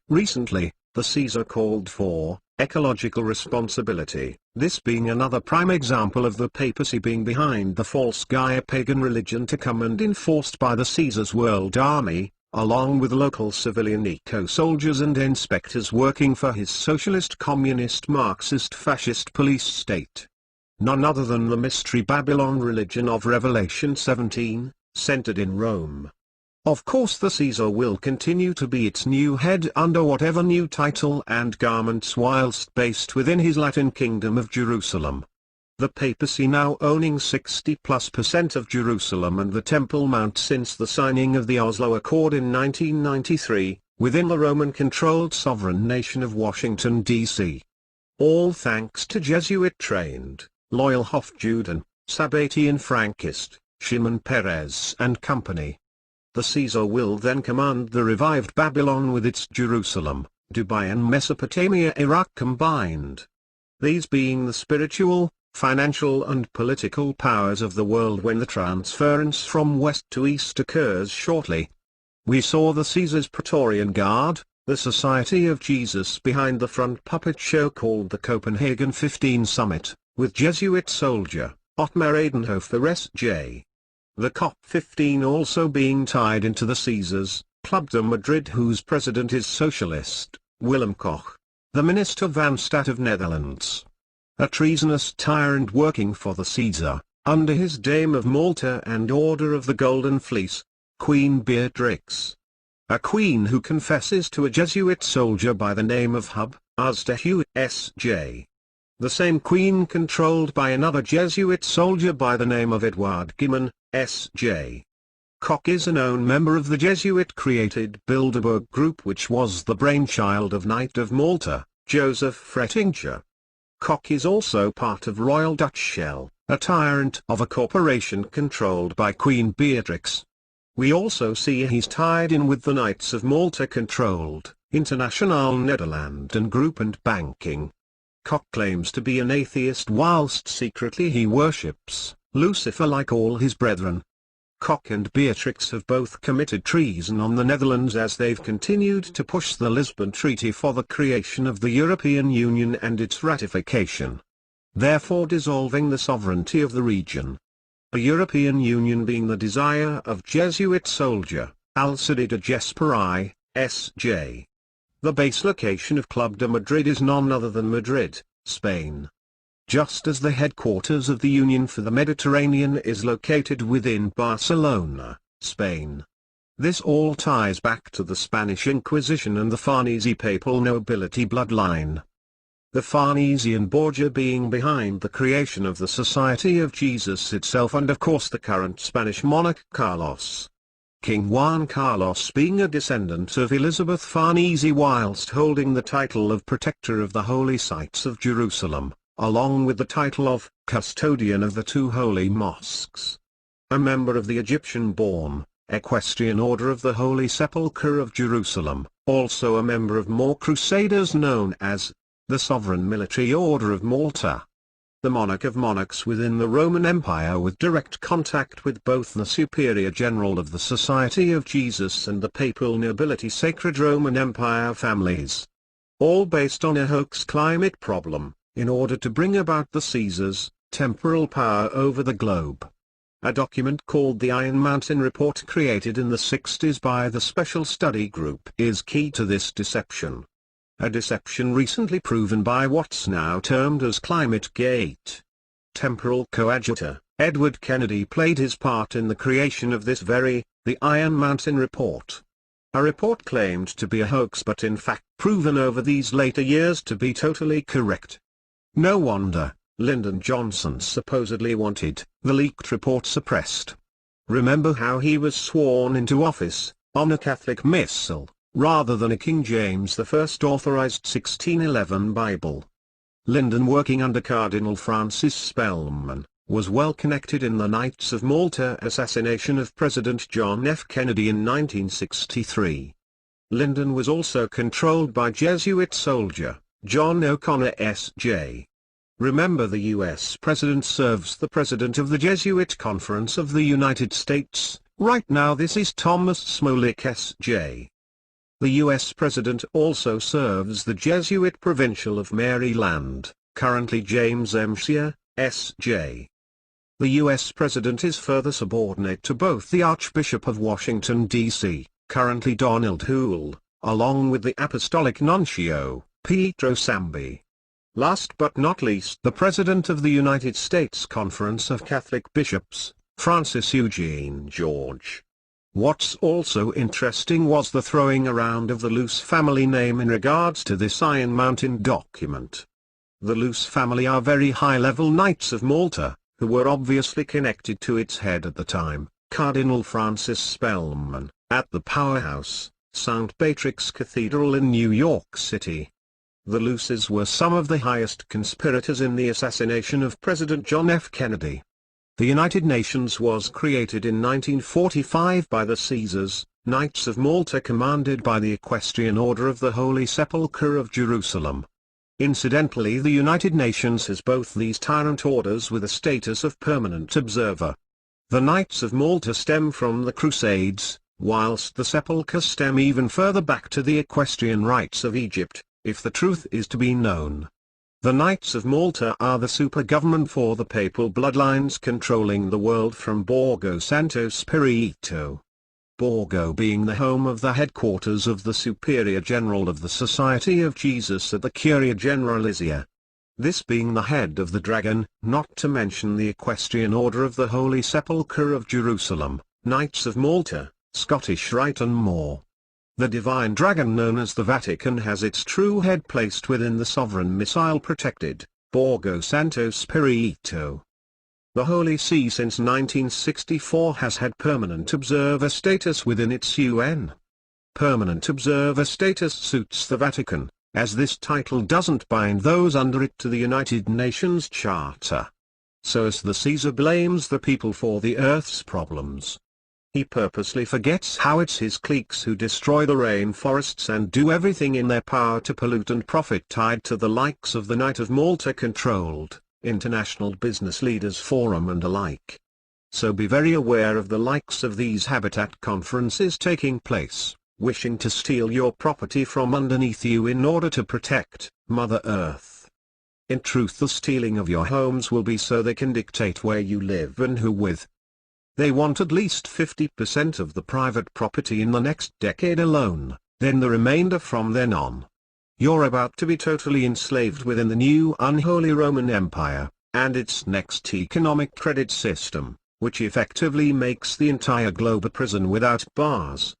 Recently, the Caesar called for ecological responsibility, this being another prime example of the papacy being behind the false Gaia pagan religion to come and enforced by the Caesar's World Army, along with local civilian eco-soldiers and inspectors working for his socialist communist Marxist fascist police state. None other than the mystery Babylon religion of Revelation 17, centered in Rome. Of course the Caesar will continue to be its new head under whatever new title and garments whilst based within his Latin kingdom of Jerusalem. The papacy now owning 60+% of Jerusalem and the Temple Mount since the signing of the Oslo Accord in 1993, within the Roman-controlled sovereign nation of Washington, D.C. All thanks to Jesuit-trained, loyal Hofjuden, Sabatian Frankist, Shimon Peres and company. The Caesar will then command the revived Babylon with its Jerusalem, Dubai and Mesopotamia Iraq combined. These being the spiritual, financial and political powers of the world when the transference from west to east occurs shortly. We saw the Caesar's Praetorian Guard, the Society of Jesus behind the front puppet show called the Copenhagen 15 Summit, with Jesuit soldier, Otmar Edenhofer S.J. The COP15 also being tied into the Caesars, Club de Madrid whose president is socialist, Willem Koch, the Minister van Stat of Netherlands. A treasonous tyrant working for the Caesar, under his Dame of Malta and Order of the Golden Fleece, Queen Beatrix. A queen who confesses to a Jesuit soldier by the name of Hub, Aztehu S.J. The same queen controlled by another Jesuit soldier by the name of Edward Gibbon, S.J. Koch is a known member of the Jesuit-created Bilderberg Group which was the brainchild of Knight of Malta, Joseph Frettinger. Koch is also part of Royal Dutch Shell, a tyrant of a corporation controlled by Queen Beatrix. We also see he's tied in with the Knights of Malta controlled, Internationale Nederlanden Group and banking. Koch claims to be an atheist whilst secretly he worships Lucifer like all his brethren. Koch and Beatrix have both committed treason on the Netherlands as they've continued to push the Lisbon Treaty for the creation of the European Union and its ratification, therefore dissolving the sovereignty of the region. A European Union being the desire of Jesuit soldier, Alcide de Gasperi, S.J. The base location of Club de Madrid is none other than Madrid, Spain. Just as the headquarters of the Union for the Mediterranean is located within Barcelona, Spain. This all ties back to the Spanish Inquisition and the Farnese papal nobility bloodline. The Farnesian Borgia being behind the creation of the Society of Jesus itself and of course the current Spanish monarch Carlos. King Juan Carlos being a descendant of Elizabeth Farnese whilst holding the title of Protector of the Holy Sites of Jerusalem, along with the title of Custodian of the Two Holy Mosques. A member of the Egyptian-born, Equestrian Order of the Holy Sepulchre of Jerusalem, also a member of more crusaders known as the Sovereign Military Order of Malta. The monarch of monarchs within the Roman Empire with direct contact with both the Superior General of the Society of Jesus and the papal nobility Sacred Roman Empire families. All based on a hoax climate problem, in order to bring about the Caesars' temporal power over the globe. A document called the Iron Mountain Report created in the 60s by the Special Study Group is key to this deception. A deception recently proven by what's now termed as Climate Gate. Temporal coadjutor, Edward Kennedy played his part in the creation of this the Iron Mountain Report. A report claimed to be a hoax but in fact proven over these later years to be totally correct. No wonder, Lyndon Johnson supposedly wanted the leaked report suppressed. Remember how he was sworn into office, on a Catholic missal, rather than a King James I authorized 1611 Bible. Lyndon, working under Cardinal Francis Spellman, was well connected in the Knights of Malta assassination of President John F. Kennedy in 1963. Lyndon was also controlled by Jesuit soldier, John O'Connor S.J. Remember, the U.S. President serves the President of the Jesuit Conference of the United States. Right now this is Thomas Smolik S.J. The U.S. President also serves the Jesuit Provincial of Maryland, currently James M. Scheer, S.J. The U.S. President is further subordinate to both the Archbishop of Washington, D.C., currently Donald Hoole, along with the Apostolic Nuncio, Pietro Sambi. Last but not least, the President of the United States Conference of Catholic Bishops, Francis Eugene George. What's also interesting was the throwing around of the Luce family name in regards to this Iron Mountain document. The Luce family are very high-level Knights of Malta, who were obviously connected to its head at the time, Cardinal Francis Spellman, at the powerhouse, St. Patrick's Cathedral in New York City. The Luces were some of the highest conspirators in the assassination of President John F. Kennedy. The United Nations was created in 1945 by the Caesars, Knights of Malta, commanded by the Equestrian Order of the Holy Sepulchre of Jerusalem. Incidentally, the United Nations has both these tyrant orders with a status of permanent observer. The Knights of Malta stem from the Crusades, whilst the Sepulchres stem even further back to the equestrian rites of Egypt, if the truth is to be known. The Knights of Malta are the super-government for the papal bloodlines controlling the world from Borgo Santo Spirito. Borgo being the home of the headquarters of the Superior General of the Society of Jesus at the Curia Generalizia. This being the head of the dragon, not to mention the Equestrian Order of the Holy Sepulchre of Jerusalem, Knights of Malta, Scottish Rite and more. The divine dragon known as the Vatican has its true head placed within the sovereign missile-protected, Borgo Santo Spirito. The Holy See since 1964 has had permanent observer status within its UN. Permanent observer status suits the Vatican, as this title doesn't bind those under it to the United Nations Charter. So as the Caesar blames the people for the Earth's problems, he purposely forgets how it's his cliques who destroy the rainforests and do everything in their power to pollute and profit, tied to the likes of the Knight of Malta controlled International Business Leaders Forum and alike. So be very aware of the likes of these habitat conferences taking place, wishing to steal your property from underneath you in order to protect Mother Earth. In truth, the stealing of your homes will be so they can dictate where you live and who with. They want at least 50% of the private property in the next decade alone, then the remainder from then on. You're about to be totally enslaved within the new unholy Roman Empire, and its next economic credit system, which effectively makes the entire globe a prison without bars.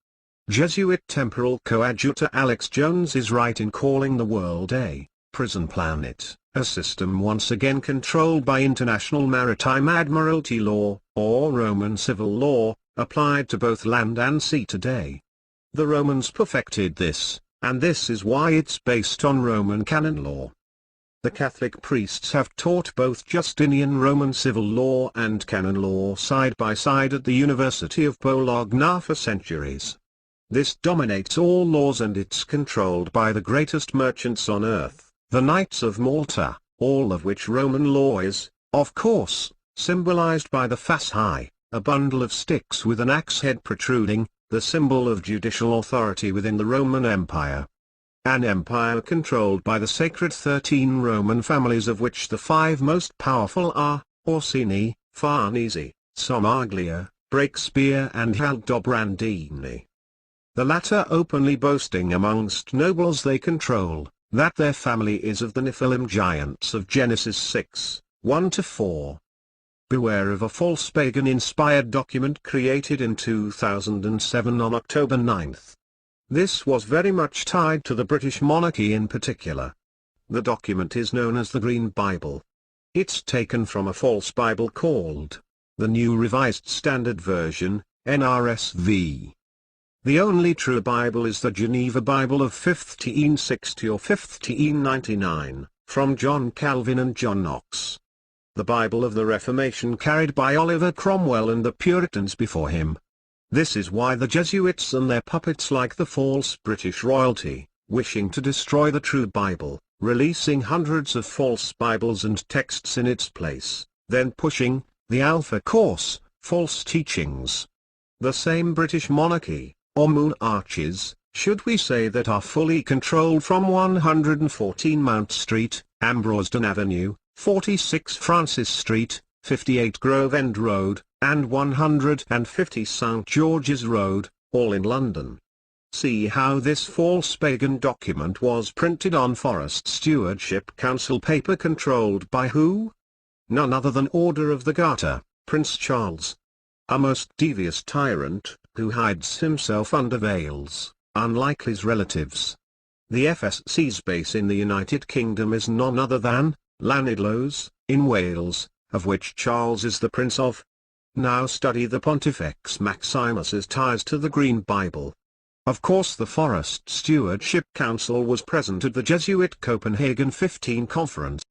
Jesuit temporal coadjutor Alex Jones is right in calling the world a prison planet, a system once again controlled by international maritime admiralty law, or Roman civil law, applied to both land and sea today. The Romans perfected this, and this is why it's based on Roman canon law. The Catholic priests have taught both Justinian Roman civil law and canon law side by side at the University of Bologna for centuries. This dominates all laws and it's controlled by the greatest merchants on earth, the Knights of Malta, all of which Roman law is, of course, symbolized by the fasci, a bundle of sticks with an axe head protruding, the symbol of judicial authority within the Roman Empire. An empire controlled by the sacred 13 Roman families, of which the 5 most powerful are, Orsini, Farnese, Somaglia, Breakspear and Aldobrandini. The latter openly boasting amongst nobles they control, that their family is of the Nephilim giants of Genesis 6, 1-4. Beware of a false pagan-inspired document created in 2007 on October 9. This was very much tied to the British monarchy in particular. The document is known as the Green Bible. It's taken from a false Bible called the New Revised Standard Version, NRSV. The only true Bible is the Geneva Bible of 1560 or 1599, from John Calvin and John Knox. The Bible of the Reformation carried by Oliver Cromwell and the Puritans before him. This is why the Jesuits and their puppets like the false British royalty, wishing to destroy the true Bible, releasing hundreds of false Bibles and texts in its place, then pushing the Alpha Course, false teachings. The same British monarchy, or monarchies, Should we say that are fully controlled from 114 Mount Street, Ambrosden Avenue, 46 Francis Street, 58 Grove End Road, and 150 St. George's Road, all in London. See how this false pagan document was printed on Forest Stewardship Council paper controlled by who? None other than Order of the Garter, Prince Charles. A most devious tyrant, who hides himself under veils, unlike his relatives. The FSC's base in the United Kingdom is none other than Llanidloes, in Wales, of which Charles is the Prince of. Now study the Pontifex Maximus's ties to the Green Bible. Of course the Forest Stewardship Council was present at the Jesuit Copenhagen 15 conference.